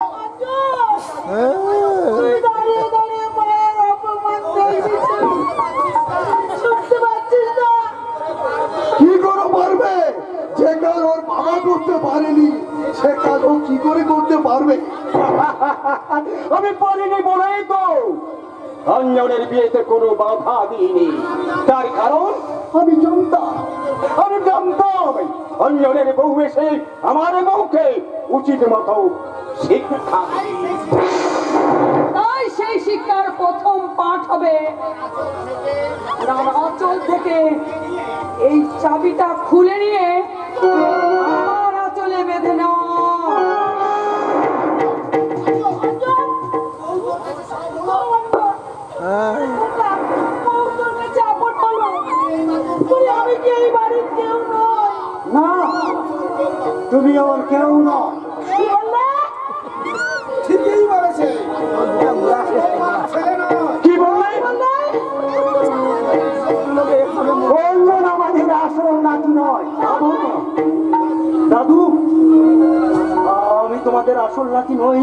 কি করে পারবে? যে কাজ ওর বাবা করতে পারেনি সে কাজ ও কি করে করতে পারবে? আমি পারিনি বলেই তো অঞ্জনের বিয়েতে কোনো বাধা দিইনি। তার কারণ আমি জানতাম অঞ্জনের বউ এসে আমার বউকে উচিত মতো শিক্ষা, তাই সেই শিক্ষার প্রথম পাঠ হবে আঁচল থেকে এই চাবিটা খুলে নিয়ে আমার আঁচলে বেঁধে নেওয়া। না তুমি আমার কেউ না। ঠিকই বলেছে। কি বললে? অঞ্জন আমাদের আসল নাতি নয়। দাদু, আমি তোমাদের আসল নাতি নই।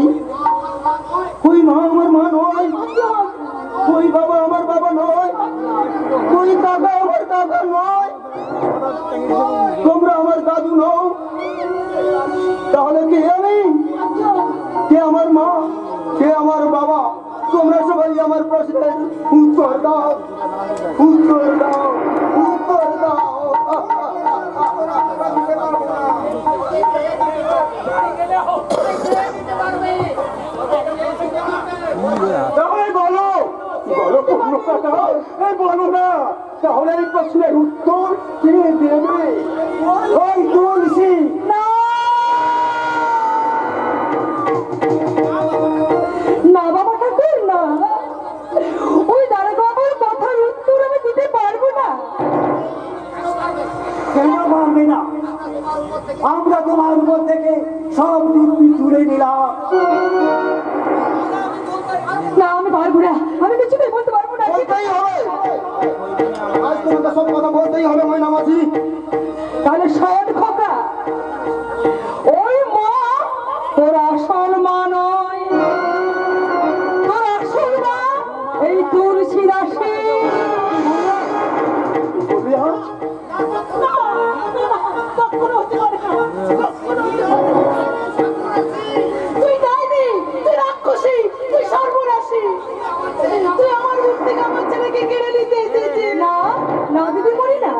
কই মা আমার মা নয়, কই বাবা আমার বাবা নয়, কই কাকা আমার কাকা নয়, তোমরা আমার দাদু নও। তাহলে কে আমি? কে আমার মা? কে আমার বাবা? তোমরা সবাই আমার প্রশ্নের উত্তর দাও, উত্তর দাও, উত্তর দাও। তাহলে বলো, বলো কোনো কথা, বলো না। তাহলে এই প্রশ্নের উত্তর কে দেবে? ওই তুলসী। না বাবা ঠাকুর, না, ওই দাঁড়া বাবার কথার উত্তর আমি দিতে পারবো না। কেন পারবে না? আমরা তোমার উপর থেকে সব দিব্যি তুলে নিলাম। না আমি পারবো না, আমি কিছুতেই বলতে পারবো না। বলতেই হবে, আজ তোমাকে সব কথা বলতেই হবে ময়না মাঝি। তাহলে শোন খোকা, ওই মা তোর আসল মা নয়, তোর আসল মা এই তুলসী দাসী। তুই ডাইনি, তুই রাক্ষসী, তুই সর্বনাশী, তুই আমার মুখ থেকে আমার ছেলেকে কেড়ে নিতে এসেছিস। না না দিদি বলি না,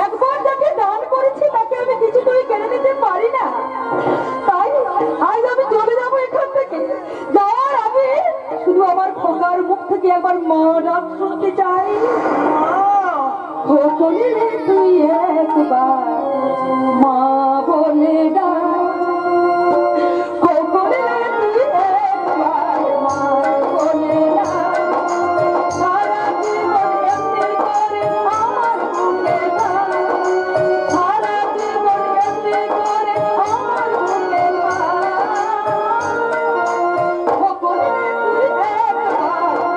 একবার যাকে দান করেছি তাকে আমি কিছুতেই কেড়ে নিতে পারি না। তাই আজ আমি চলে যাবো এখান থেকে। যাওয়ার আগে শুধু আমার খোকার মুখ থেকে একবার মা ডাক শুনতে চাই। ও কোনে রে তুই একবার মা বলে ডাক, কোনে রে তুই একবার মা বলে ডাক, সারা জীবন এমনি করে আমার বুকে ডাক, সারা জীবন এমনি করে আমার বুকে ডাক, ও কোনে রে তুই একবার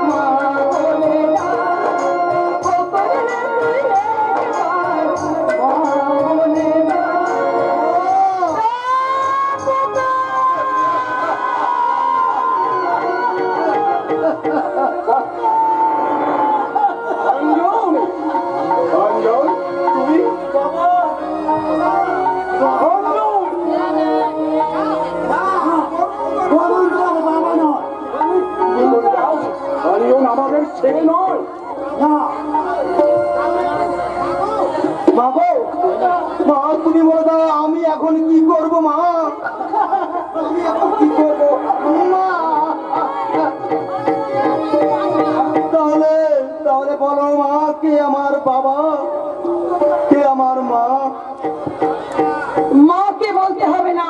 মা বলে ডাক, ও কোনে রে তুই একবার মা বলে ডাক। অঞ্জন, অঞ্জন, তুমি বাবা, অঞ্জন আমাদের ছেলে নয়। না বাবু, মা তুমি বলে দাও আমি এখন কি করবো? মা আমি এখন কি করবো? মা তাহলে তাহলে বলো মা, কে আমার বাবা, কে আমার মা? মাকে বলতে হবে না,